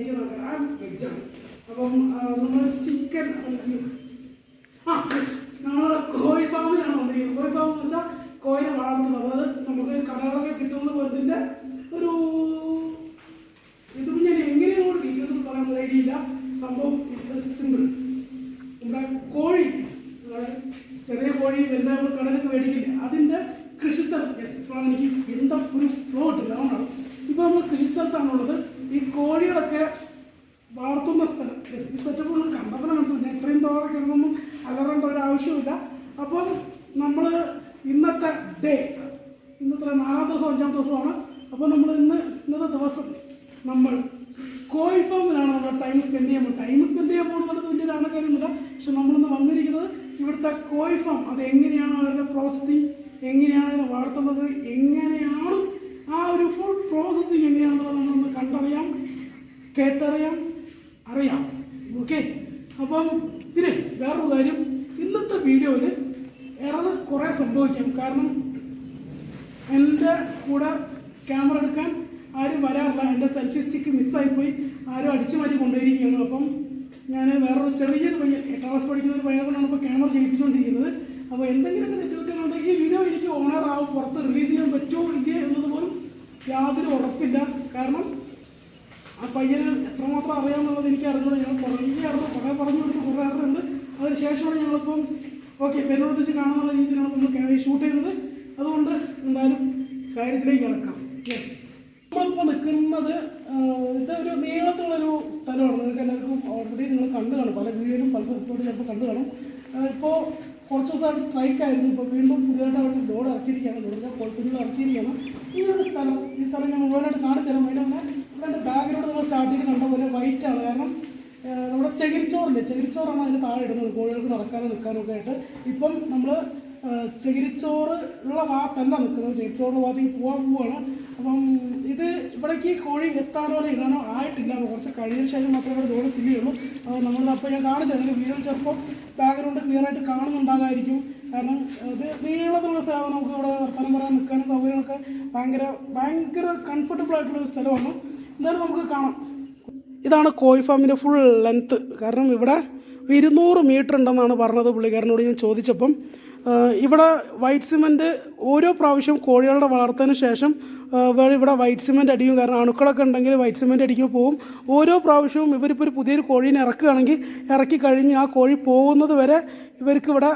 കഴിക്കുന്ന ആൾക്കാർ വെജാണ്. അപ്പം നമ്മൾ ചിക്കൻ നമ്മൾ കോഴി ഫാമിലാണ് വന്നിരിക്കുന്നത്. കോഴി ഫാം എന്ന് വെച്ചാൽ കോഴിനെ വളർത്തുന്നത്. അതായത് നമുക്ക് കടകളൊക്കെ കിട്ടുന്ന പോലത്തിൻ്റെ ഒരു ഇത് ഞാൻ എങ്ങനെയും കൂടി ഡീറ്റെയിൽസ് പറയാൻ റെഡിയില്ല. സംഭവം സിമ്പിൾ. നമ്മുടെ കോഴി ചെറിയ കോഴി വലുതായ നമ്മൾ കടലൊക്കെ മേടിക്കില്ല, അതിൻ്റെ കൃഷിസ്ഥലം. ഇപ്പോഴാണ് എനിക്ക് എന്താ ഒരു ഫ്ലോ ഇട്ടില്ല, അതുകൊണ്ടാണ്. ഇപ്പോൾ നമ്മൾ കൃഷിസ്ഥലത്താണുള്ളത്. ഈ കോഴികളൊക്കെ വളർത്തുന്ന സ്ഥലം. ഈ സെറ്റപ്പ് നമ്മൾ കണ്ടപ്പോൾ മനസ്സിലായി. ഇത്രയും തോറൊക്കെ ഒന്നും അലറേണ്ട ഒരു ആവശ്യമില്ല. അപ്പം നമ്മൾ ഇന്നത്തെ ഡേ, ഇന്നത്തെ 4-ാം ദിവസം 5-ാം ദിവസമാണ്. അപ്പോൾ നമ്മൾ ഇന്നത്തെ ദിവസം നമ്മൾ കോഴി ഫാമിലാണ് നമ്മൾ ടൈം സ്പെൻഡ് ചെയ്യാൻ പോകുന്നത് വലിയൊരു കാര്യമൊന്നുമില്ല. പക്ഷെ നമ്മളിന്ന് വന്നിരിക്കുന്നത് ഇവിടുത്തെ കോഴി ഫാം, അത് എങ്ങനെയാണ് അവരുടെ പ്രോസസ്സിങ്, എങ്ങനെയാണ് അതിനെ വളർത്തുന്നത്, എങ്ങനെയാണ് ആ ഒരു ഫുൾ പ്രോസസ്സിങ് എങ്ങനെയാണെന്നുള്ളത് നമ്മളൊന്ന് കണ്ടറിയാം, കേട്ടറിയാം, അറിയാം. ഓക്കെ. അപ്പം പിന്നെ വേറൊരു കാര്യം, ഇന്നത്തെ വീഡിയോയിൽ എറർ കുറേ സംഭവിക്കാം. കാരണം എൻ്റെ കൂടെ ക്യാമറ എടുക്കാൻ ആരും വരാറില്ല. എൻ്റെ സെൽഫി സ്റ്റിക്ക് മിസ്സായിപ്പോയി, ആരും അടിച്ചു മാറ്റി കൊണ്ടുപോയിരിക്കുകയാണ്. അപ്പം ഞാൻ വേറൊരു ചെറിയൊരു പയ്യൻ 8ാം ക്ലാസ് പഠിക്കുന്ന ഒരു പയ്യനെ കൊണ്ടാണ് ഇപ്പോൾ ക്യാമറ ചെയ്യിപ്പിച്ചുകൊണ്ടിരിക്കുന്നത്. അപ്പോൾ എന്തെങ്കിലുമൊക്കെ തെറ്റുകുറ്റങ്ങളുണ്ട്. ഈ വീഡിയോ എനിക്ക് ഓണറാവും, പുറത്ത് റിലീസ് ചെയ്യാൻ പറ്റുമോ ഇല്ലേ എന്നത് പോലും യാതൊരു ഉറപ്പില്ല. കാരണം ആ പയ്യന് എത്രമാത്രം അറിയാമെന്നുള്ളത് എനിക്ക് അറിഞ്ഞത്. ഞങ്ങൾ കുറേ പറഞ്ഞു കൊടുത്ത് കുറേ അറിവുണ്ട്. അതിന് ശേഷമാണ് ഞങ്ങളിപ്പം ഓക്കെ എന്നോട് വെച്ച് കാണാനുള്ള രീതിയിലാണ് നമ്മൾ ഷൂട്ട് ചെയ്യുന്നത്. അതുകൊണ്ട് എന്തായാലും കാര്യത്തിലേക്ക് കിടക്കാം. യെസ്, നമ്മളിപ്പോൾ നിൽക്കുന്നത് ഇതൊരു നീളത്തിലുള്ളൊരു സ്ഥലമാണ്. നിങ്ങൾക്ക് എല്ലാവർക്കും ഓൾറെഡി നിങ്ങൾ കണ്ടു കാണും, പല വീഡിയോയിലും പല സ്ഥലത്തോടും ചിലപ്പോൾ കണ്ടു കാണും. ഇപ്പോൾ കുറച്ച് ദിവസമായിട്ട് സ്ട്രൈക്ക് ആയിരുന്നു. ഇപ്പോൾ വീണ്ടും പുതിയതായിട്ട് അവിടെ ലോഡ് ഇറക്കിയിരിക്കുകയാണ്, ലോഡിൻ്റെ കുഴപ്പങ്ങൾ ഇറക്കിയിരിക്കുകയാണ്. ഈ സ്ഥലം ഞാൻ മുഴുവനായിട്ട് കാണിച്ചു തരാം. അതിന് മുന്നേ ഇവിടെ ബാക്കിലോട്ട് നമ്മൾ സ്റ്റാർട്ട് ചെയ്ത് കണ്ട പോലെ വൈറ്റാണ്. കാരണം നമ്മുടെ ചകിരിച്ചോറാണ് അതിന് താഴെ ഇടുന്നത്, കോഴികൾക്ക് നടക്കാനും നിൽക്കാനും ഒക്കെ ആയിട്ട്. ഇപ്പം നമ്മൾ ചകിരിച്ചോറ് ഉള്ള ഭാഗത്തല്ല നിൽക്കുന്നത്, ചകിരിച്ചോറിൻ്റെ ഭാഗത്തേക്ക് പോവാണ്. അപ്പം ഇത് ഇവിടേക്ക് കോഴി എത്താനോ ഇടാനോ ആയിട്ടില്ല. കുറച്ച് കഴിഞ്ഞ ശേഷം മാത്രമേ ലോഡ് ഫില്ല് ചെയ്യുള്ളൂ. അപ്പോൾ ഞാൻ കാണിച്ചത് വീഡിയോ ചിലപ്പോൾ ബാക്ക്ഗ്രൗണ്ട് ക്ലിയർ ആയിട്ട് കാണുന്നുണ്ടാകാമായിരിക്കും. കാരണം ഇത് നീളത്തിലുള്ള സ്ഥലമാണ്. നമുക്ക് ഇവിടെ വർത്തമാനം പറയാൻ നിൽക്കാനും സൗകര്യങ്ങളൊക്കെ ഭയങ്കര കംഫർട്ടബിൾ ആയിട്ടുള്ളൊരു സ്ഥലമാണ്. എന്തായാലും നമുക്ക് കാണാം. ഇതാണ് കോഴി ഫാമിൻ്റെ ഫുൾ ലെങ്ത്ത്. കാരണം ഇവിടെ 200 മീറ്റർ ഉണ്ടെന്നാണ് പറഞ്ഞത് പുള്ളിക്കാരനോട് ഞാൻ ചോദിച്ചപ്പം. ഇവിടെ വൈറ്റ് സിമെൻറ്റ് ഓരോ പ്രാവശ്യം കോഴികളുടെ വളർത്തതിന് ശേഷം ഇവിടെ വൈറ്റ് സിമെൻറ്റ് അടിക്കും. കാരണം അണുക്കളൊക്കെ ഉണ്ടെങ്കിൽ വൈറ്റ് സിമെൻറ്റ് അടിക്കുമ്പോൾ പോകും. ഓരോ പ്രാവശ്യവും ഇവരിപ്പോൾ ഒരു പുതിയൊരു കോഴീനെ ഇറക്കുകയാണെങ്കിൽ ഇറക്കി കഴിഞ്ഞ് ആ കോഴി പോകുന്നത് വരെ ഇവർക്ക് ഇവിടെ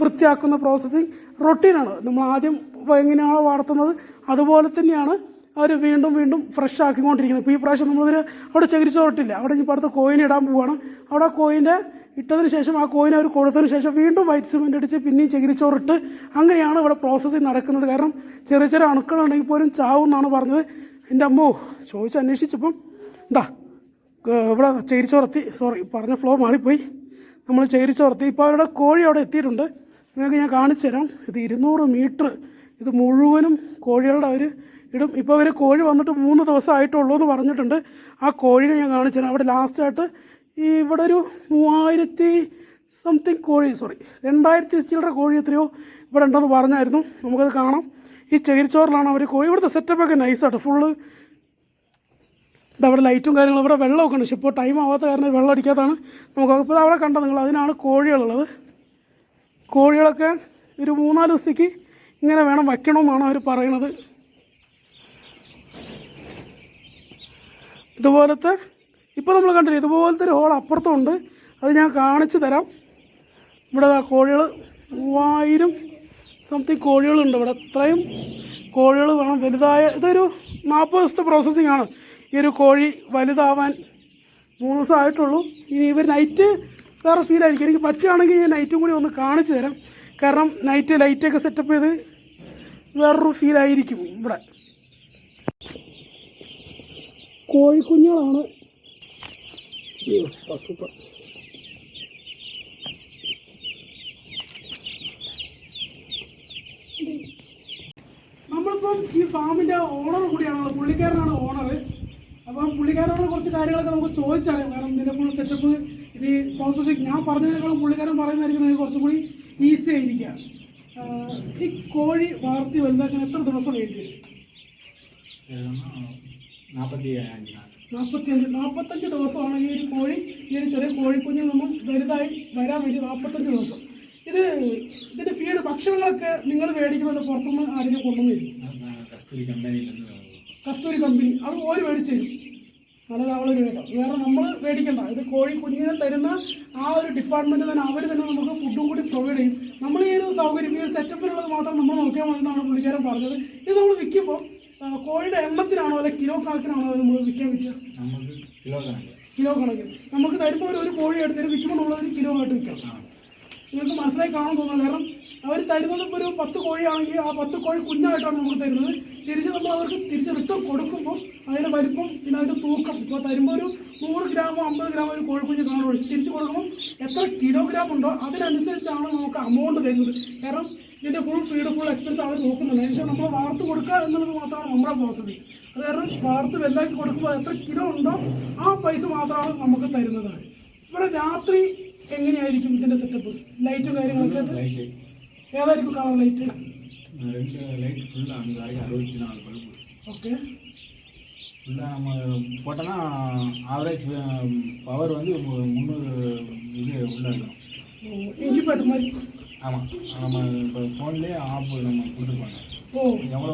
വൃത്തിയാക്കുന്ന പ്രോസസ്സിങ് റൊട്ടീനാണ്. നമ്മൾ ആദ്യം എങ്ങനെയാണോ വളർത്തുന്നത് അതുപോലെ തന്നെയാണ് അവർ വീണ്ടും ഫ്രഷ് ആക്കിക്കൊണ്ടിരിക്കുന്നത്. ഇപ്പോൾ ഈ പ്രാവശ്യം നമ്മളൊരു അവിടെ ചകിരിച്ചോറിട്ടില്ല, അവിടെ ഇപ്പോൾ അടുത്ത കോയിനെ ഇടാൻ പോവുകയാണ്. അവിടെ കോയിൻ്റെ ഇട്ടതിന് ശേഷം ആ കോയിനെ അവർ കൊടുത്തതിന് ശേഷം വീണ്ടും വൈറ്റ് സിമെൻ്റ് അടിച്ച് പിന്നെയും ചകിരിച്ചോറിട്ട് അങ്ങനെയാണ് ഇവിടെ പ്രോസസ്സിങ് നടക്കുന്നത്. കാരണം ചെറിയ അണുക്കളുണ്ടെങ്കിൽ പോലും ചാവും എന്നാണ് പറഞ്ഞത്. എൻ്റെ അമ്മോ അന്വേഷിച്ചപ്പം ഇവിടെ ചകിരിച്ചോറെത്തി. പറഞ്ഞ ഫ്ലോ മാറിപ്പോയി. നമ്മൾ ചകിരിച്ചോറെത്തി. ഇപ്പോൾ അവരുടെ കോഴി അവിടെ എത്തിയിട്ടുണ്ട്. നിങ്ങൾക്ക് ഞാൻ കാണിച്ചു തരാം. ഇത് 200 മീറ്റർ ഇത് മുഴുവനും കോഴികളുടെ അവർ ഇടും. ഇപ്പോൾ അവർ കോഴി വന്നിട്ട് 3 ദിവസമായിട്ടുള്ളൂ എന്ന് പറഞ്ഞിട്ടുണ്ട്. ആ കോഴിനെ ഞാൻ കാണിച്ചു തരാം. അവിടെ ലാസ്റ്റായിട്ട് ഇവിടെ ഒരു 3000 സംതിങ് കോഴി 2000 ചില്ലറ കോഴി എത്രയോ ഇവിടെ ഉണ്ടെന്ന് പറഞ്ഞായിരുന്നു. നമുക്കത് കാണാം. ഈ ചകിരിച്ചോറിലാണ് അവർ കോഴി. ഇവിടുത്തെ സെറ്റപ്പൊക്കെ നൈസായിട്ട് ഫുള്ള് ഇതവിടെ ലൈറ്റും കാര്യങ്ങളും. ഇവിടെ വെള്ളമൊക്കെ ഉണ്ട്. പക്ഷെ ഇപ്പോൾ ടൈം ആവാത്ത കാരണം വെള്ളം അടിക്കാത്തതാണ്. നമുക്ക് ഇപ്പോൾ അവിടെ കണ്ടത് നിങ്ങൾ, അതിനാണ് കോഴികളുള്ളത്. കോഴികളൊക്കെ ഒരു 3-4 ദിവസത്തേക്ക് ഇങ്ങനെ വേണം വയ്ക്കണമെന്നാണ് അവർ പറയണത്. ഇതുപോലത്തെ ഇപ്പോൾ നമ്മൾ കണ്ടില്ലേ, ഇതുപോലത്തെ ഒരു ഹോൾ അപ്പുറത്തുണ്ട്. അത് ഞാൻ കാണിച്ചു തരാം. ഇവിടെ കോഴികൾ 3000 സംതിങ് കോഴികളുണ്ട് ഇവിടെ. ഇത്രയും കോഴികൾ വേണം വലുതായ. ഇതൊരു 40 ദിവസത്തെ പ്രോസസ്സിംഗ് ആണ്. ഈ ഒരു കോഴി വലുതാവാൻ 3 ദിവസമായിട്ടുള്ളൂ. ഇനി ഇവർ നൈറ്റ് വേറെ ഫീലായിരിക്കും. എനിക്ക് പറ്റുകയാണെങ്കിൽ ഞാൻ നൈറ്റും കൂടി ഒന്ന് കാണിച്ചു തരാം. കാരണം നൈറ്റ് ലൈറ്റൊക്കെ സെറ്റപ്പ് ചെയ്ത് വേറൊരു ഫീലായിരിക്കും ഇവിടെ. കോഴിക്കുഞ്ഞുങ്ങളാണ്. സൂപ്പർ. നമ്മളിപ്പം ഈ ഫാമിൻ്റെ ഓണർ കൂടിയാണല്ലോ, പുള്ളിക്കാരനാണ് ഓണർ. അപ്പം പുള്ളിക്കാരനോട് കുറച്ച് കാര്യങ്ങളൊക്കെ നമുക്ക് ചോദിച്ചറിയാം. കാരണം ഇതിൻ്റെ ഫുൾ സെറ്റപ്പ്, ഇത് പ്രോസസ്സിങ് ഞാൻ പറഞ്ഞതിനേക്കാളും പുള്ളിക്കാരൻ പറയുന്നതായിരിക്കും നിങ്ങൾക്ക് കുറച്ചും കൂടി ഈസി ആയിരിക്കുക. ഈ കോഴി വളർത്തി വലുതാക്കാൻ എത്ര ദിവസം വേണ്ടി വരും? 45 ദിവസമാണ് ഈ ഒരു കോഴി, ഈ ഒരു ചെറിയ കോഴിക്കുഞ്ഞിൽ നിന്നും വലുതായി വരാൻ വേണ്ടി 45 ദിവസം. ഇതിൻ്റെ ഫീഡ് ഭക്ഷണങ്ങളൊക്കെ നിങ്ങൾ മേടിക്കണമല്ലോ, പുറത്തുനിന്ന് ആരെങ്കിലും കൊണ്ടുവന്നിരും? കസ്തൂരി കമ്പനി അത് ഓര് മേടിച്ചു തരും. നല്ല ലാഭമുള്ള കേട്ടോ. വേറെ നമ്മൾ മേടിക്കണ്ട. ഇത് കോഴി കുഞ്ഞിനെ തരുന്ന ആ ഒരു ഡിപ്പാർട്ട്മെൻറ്റ് തന്നെ അവർ തന്നെ നമുക്ക് ഫുഡും കൂടി പ്രൊവൈഡ് ചെയ്യും. നമ്മൾ ഈ ഒരു സൗകര്യം, ഈ ഒരു സെറ്റപ്പിനുള്ളത് മാത്രം നമ്മൾ നോക്കിയാൽ മതി എന്നാണ് പുള്ളിക്കാരൻ പറഞ്ഞത്. ഇത് നമ്മൾ വിൽക്കുമ്പോൾ കോഴിയുടെ എണ്ണത്തിനാണോ അല്ലെ കിലോ കണക്കിനാണോ നമ്മൾ വിൽക്കാൻ പറ്റുക? കിലോ കണക്കിന് നമുക്ക് തരുമ്പോൾ ഒരു കോഴി എടുത്തിട്ട് വിൽക്കുമ്പോൾ നമ്മളൊരു കിലോ ആയിട്ട് വിൽക്കണം. നിങ്ങൾക്ക് മനസ്സിലായി കാണാൻ തോന്നുന്നു. കാരണം അവർ തരുന്നത് ഇപ്പോൾ ഒരു 10 കോഴിയാണെങ്കിൽ ആ 10 കോഴി കുഞ്ഞായിട്ടാണ് നമുക്ക് തരുന്നത്. തിരിച്ച് നമ്മൾ അവർക്ക് തിരിച്ച് റിട്ടേൺ കൊടുക്കുമ്പോൾ അതിൻ്റെ വലിപ്പം പിന്നെ അതിൻ്റെ തൂക്കം, ഇപ്പോൾ തരുമ്പോൾ ഒരു 100 ഗ്രാമോ 50 ഗ്രാമോ ഒരു കോഴിക്കുഞ്ഞ് കാണും. പക്ഷേ തിരിച്ച് കൊടുക്കുമ്പോൾ എത്ര കിലോഗ്രാം ഉണ്ടോ അതിനനുസരിച്ചാണ് നമുക്ക് അമൗണ്ട് തരുന്നത്. കാരണം ഇതിൻ്റെ ഫുൾ എക്സ്പെൻസ് അവർ നോക്കുന്നുണ്ട്. അതിനുശേഷം നമ്മൾ വാർത്ത് കൊടുക്കുക എന്നുള്ളത് മാത്രമാണ് നമ്മുടെ പ്രോസസ്സിങ്. അത് കാരണം വാർത്ത് വലുതാക്കി കൊടുക്കുമ്പോൾ എത്ര കിലോ ഉണ്ടോ ആ പൈസ മാത്രമാണ് നമുക്ക് തരുന്നത്. ഇവിടെ രാത്രി എങ്ങനെയായിരിക്കും ഇതിൻ്റെ സെറ്റപ്പ്? ലൈറ്റും കാര്യങ്ങളൊക്കെ ഏതായിരിക്കും കളർ ലൈറ്റ്? ஓகே ஃபுல்லாக நம்ம போட்டோன்னா ஆவரேஜ் பவர் வந்து 300 இது உள்ளே இருக்கும். இன்குபேட்டர் மாதிரி. ஆமாம், நம்ம இப்போ ஃபோன்லேயே ஆப் நம்ம கொடுத்துருப்பாங்க. எவ்வளோ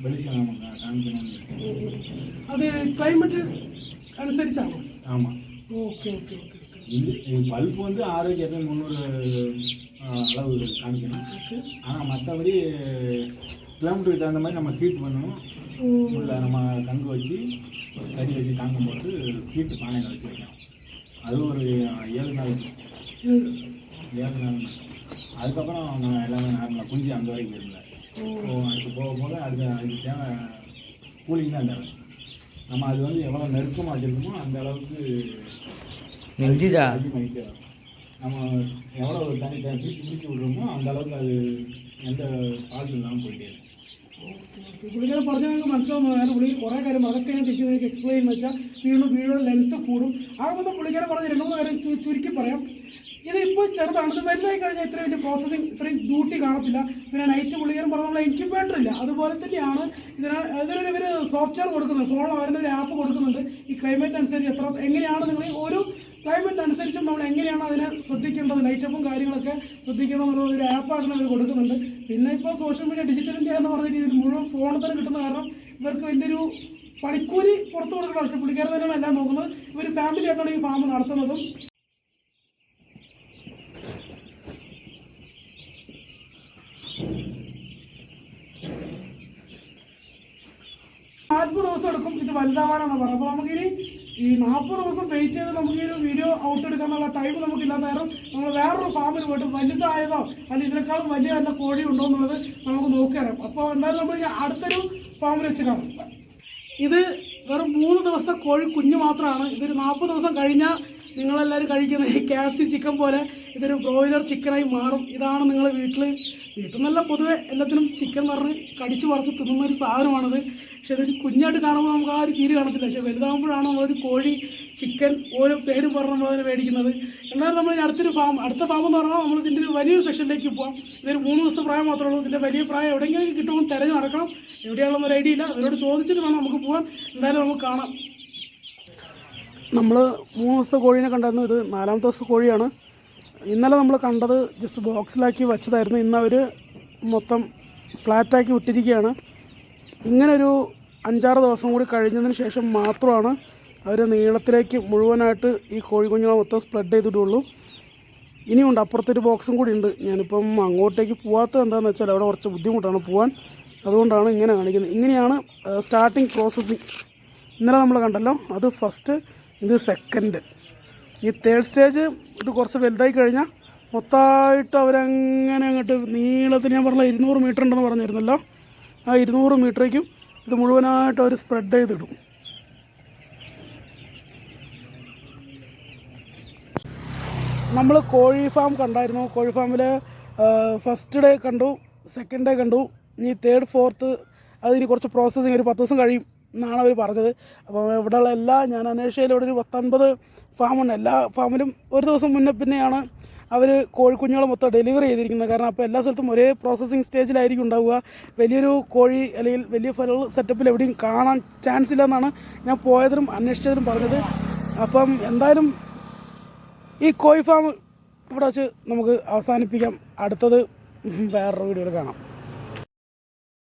வெளிச்சம் நம்ம காமிக்கணும்னு. அது கிளைமேட்டு அனுசரிச்சாகும். ஆமாம். Okay okay okay. இது பல்ப் வந்து ஆவரேஜ் எப்பயும் 300 அளவு காமிக்கணும். ஆனால் மற்றபடி கிலோமீட்டருக்கு தகுந்த மாதிரி நம்ம ஹீட் பண்ணணும். உள்ள நம்ம கங்கு வச்சு கறி வச்சு தாங்கும் போது ஹீட்டு பானையில் வச்சு வைக்கணும். அது ஒரு 7 நாள். அதுக்கப்புறம் நம்ம எல்லாமே நார்மலாக குஞ்சு அந்த வரைக்கும் இல்லை. அதுக்கு போக போக அதுக்கு தேவை கூலிங் தான் தேவை. நம்ம அது வந்து எவ்வளோ நெருக்கமாக வச்சுருக்கோமோ அந்த அளவுக்கு அதிகமாக நம்ம எவ்வளோ தனி பிரித்து விட்றோமோ அந்த அளவுக்கு அது எந்த ஃபால்ட்டும் இல்லாமல் போயிட்டே இருக்கும். പുള്ളിക്കാരെ പറഞ്ഞാൽ നിങ്ങൾക്ക് മനസ്സിലാവുന്ന കാരണം പുള്ളി കുറേ കാര്യം അതൊക്കെ ഞാൻ തിരിച്ച് നിങ്ങൾക്ക് എക്സ്പ്ലെയിൻ എന്ന് വെച്ചാൽ വീഡിയോയുടെ ലെങ്ത്ത് കൂടും. ആകുമ്പോൾ പുള്ളിക്കാരെ പറഞ്ഞ 2-3 കാര്യം ചുരുക്കി പറയാം. ഇതിപ്പോൾ ചെറുതാണ്. ഇത് വലുതായി കഴിഞ്ഞാൽ ഇത്രയും വലിയ പ്രോസസ്സിങ് ഇത്രയും ഡ്യൂട്ടി കാണത്തില്ല. പിന്നെ നൈറ്റ് പുള്ളിക്കാരൻ പറഞ്ഞ നമ്മൾ ഇൻക്യുബേറ്റർ ഇല്ല. അതുപോലെ തന്നെയാണ് ഇതിനൊരു ഇവർ സോഫ്റ്റ്വെയർ കൊടുക്കുന്നുണ്ട്. ഫോണിൽ അവരുടെ ഒരു ആപ്പ് കൊടുക്കുന്നുണ്ട്. ഈ ക്ലൈമറ്റ് അനുസരിച്ച് എങ്ങനെയാണ് നിങ്ങൾ ഓരോ ക്ലൈമറ്റ് അനുസരിച്ചും നമ്മൾ എങ്ങനെയാണ് അതിനെ ശ്രദ്ധിക്കേണ്ടത്, ലൈറ്റപ്പും കാര്യങ്ങളൊക്കെ ശ്രദ്ധിക്കണമെന്നുള്ള ഒരു ആപ്പാണ് അവർ കൊടുക്കുന്നുണ്ട്. പിന്നെ ഇപ്പോൾ സോഷ്യൽ മീഡിയ ഡിജിറ്റൽ ഇന്ത്യ എന്ന് പറഞ്ഞിട്ട് ഇതിൽ മുഴുവൻ ഫോണിൽ തന്നെ കിട്ടുന്ന കാരണം ഇവർക്ക് വലിയൊരു പണിക്കൂലി പുറത്തു കൊടുക്കണം. പക്ഷേ പുള്ളിക്കാരൻ തന്നെയാണ് എല്ലാം നോക്കുന്നത്. ഇവർ ഫാമിലി ആയിട്ടാണ് ഈ ഫാം നടത്തുന്നതും. 40 ദിവസം എടുക്കും ഇത് വലുതാവാനാണ് പറഞ്ഞത്. അപ്പോൾ നമുക്കിനി ഈ 40 ദിവസം വെയിറ്റ് ചെയ്ത് നമുക്ക് ഈ ഒരു വീഡിയോ ഔട്ട് എടുക്കാനുള്ള ടൈം നമുക്കില്ലാത്ത കാരണം നമ്മൾ വേറൊരു ഫാമിൽ പോയിട്ട് വലുതായതോ അല്ലെങ്കിൽ ഇതിനേക്കാളും വലിയ നല്ല കോഴി ഉണ്ടോ എന്നുള്ളത് നമുക്ക് നോക്കിയറിയാം. അപ്പോൾ എന്തായാലും നമ്മൾ അടുത്തൊരു ഫാമിൽ വെച്ച് കാണും. ഇത് വെറും 3 ദിവസത്തെ കോഴി കുഞ്ഞ് മാത്രമാണ്. ഇതൊരു 40 ദിവസം കഴിഞ്ഞാൽ നിങ്ങളെല്ലാവരും കഴിക്കുന്ന ഈ KFC ചിക്കൻ പോലെ ഇതൊരു ബ്രോയിലർ ചിക്കനായി മാറും. ഇതാണ് നിങ്ങൾ വീട്ടിൽ നിന്നല്ല പൊതുവെ എല്ലാത്തിനും ചിക്കൻ പറഞ്ഞ് കടിച്ച് പറിച്ച് തിന്നുന്ന ഒരു സാധനമാണിത്. പക്ഷെ ഇതൊരു കുഞ്ഞായിട്ട് കാണുമ്പോൾ നമുക്ക് ആ ഒരു ഫീല് കാണത്തില്ല. പക്ഷേ വലുതാകുമ്പോഴാണ് നമ്മളൊരു കോഴി ചിക്കൻ ഓരോ പേരും പറഞ്ഞ് നമ്മളതിനെ മേടിക്കുന്നത്. എന്നാലും നമ്മൾ അടുത്ത ഫാം എന്ന് പറഞ്ഞാൽ നമ്മൾ ഇതിൻ്റെ ഒരു വലിയൊരു സെക്ഷനിലേക്ക് പോകാം. ഇതൊരു 3 ദിവസത്തെ പ്രായം മാത്രമേ ഉള്ളൂ. ഇതിൻ്റെ വലിയ പ്രായം എവിടെയെങ്കിലും കിട്ടുമ്പോൾ തിരഞ്ഞ് നടക്കണം. എവിടെയാണെന്നൊരു ഐഡിയ ഇല്ല. അവരോട് ചോദിച്ചിട്ട് വേണം നമുക്ക് പോകാൻ. എന്തായാലും നമുക്ക് കാണാം. നമ്മൾ 3 ദിവസത്തെ കോഴീനെ കണ്ടായിരുന്നു. ഇത് 4ാമത്തെ ദിവസത്തെ കോഴിയാണ്. ഇന്നലെ നമ്മൾ കണ്ടത് ജസ്റ്റ് ബോക്സിലാക്കി വെച്ചതായിരുന്നു. ഇന്ന് അവർ മൊത്തം ഫ്ലാറ്റാക്കി വിട്ടിരിക്കുകയാണ്. ഇങ്ങനൊരു 5-6 ദിവസം കൂടി കഴിഞ്ഞതിന് ശേഷം മാത്രമാണ് അവർ നീളത്തിലേക്ക് മുഴുവനായിട്ട് ഈ കോഴിക്കുഞ്ഞുങ്ങളെ മൊത്തം സ്പ്രെഡ് ചെയ്തിട്ടുള്ളൂ. ഇനിയുണ്ട്, അപ്പുറത്തൊരു ബോക്സും കൂടി ഉണ്ട്. ഞാനിപ്പം അങ്ങോട്ടേക്ക് പോകാത്തത് എന്താണെന്ന് വെച്ചാൽ അവിടെ കുറച്ച് ബുദ്ധിമുട്ടാണ് പോകാൻ. അതുകൊണ്ടാണ് ഇങ്ങനെ കാണിക്കുന്നത്. ഇങ്ങനെയാണ് സ്റ്റാർട്ടിങ് പ്രോസസ്സിങ്. ഇന്നലെ നമ്മൾ കണ്ടല്ലോ, അത് ഫസ്റ്റ്, ഇത് സെക്കൻഡ്. ഈ 3rd സ്റ്റേജ് ഇത് കുറച്ച് വലുതായി കഴിഞ്ഞാൽ മൊത്തമായിട്ട് അവരങ്ങനെ അങ്ങോട്ട് നീളത്തിന് ഞാൻ പറഞ്ഞ 200 മീറ്റർ ഉണ്ടെന്ന് പറഞ്ഞിരുന്നല്ലോ. ആ 200 മീറ്ററേക്കും ഇത് മുഴുവനായിട്ട് അവർ സ്പ്രെഡ് ചെയ്തിടും. നമ്മൾ കോഴി ഫാം കണ്ടായിരുന്നു. കോഴി ഫാമിൽ ഫസ്റ്റ് ഡേ കണ്ടു, സെക്കൻഡ് ഡേ കണ്ടു. ഇനി 3rd 4th അതിന് കുറച്ച് പ്രോസസ്സിങ് ഒരു 10 ദിവസം കഴിയും എന്നാണ് അവർ പറഞ്ഞത്. അപ്പോൾ ഇവിടെയുള്ള ഞാൻ അന്വേഷിച്ചതിൽ ഇവിടെ ഒരു 19 ഫാമുണ്ട്. എല്ലാ ഫാമിലും ഒരു ദിവസം മുന്നേ പിന്നെയാണ് അവർ കോഴിക്കുഞ്ഞുങ്ങളെ മൊത്തം ഡെലിവറി ചെയ്തിരിക്കുന്നത്. കാരണം അപ്പോൾ എല്ലാ സ്ഥലത്തും ഒരേ പ്രോസസ്സിങ് സ്റ്റേജിലായിരിക്കും ഉണ്ടാവുക. വലിയൊരു കോഴി അല്ലെങ്കിൽ വലിയ ഫലം സെറ്റപ്പിൽ എവിടെയും കാണാൻ ചാൻസ് ഇല്ലെന്നാണ് ഞാൻ പോയതിനും അന്വേഷിച്ചതിനും പറഞ്ഞത്. അപ്പം എന്തായാലും ഈ കോഴി ഫാം ഇവിടെ വെച്ച് നമുക്ക് അവസാനിപ്പിക്കാം. അടുത്തത് വേറൊരു വീഡിയോയിൽ കാണാം.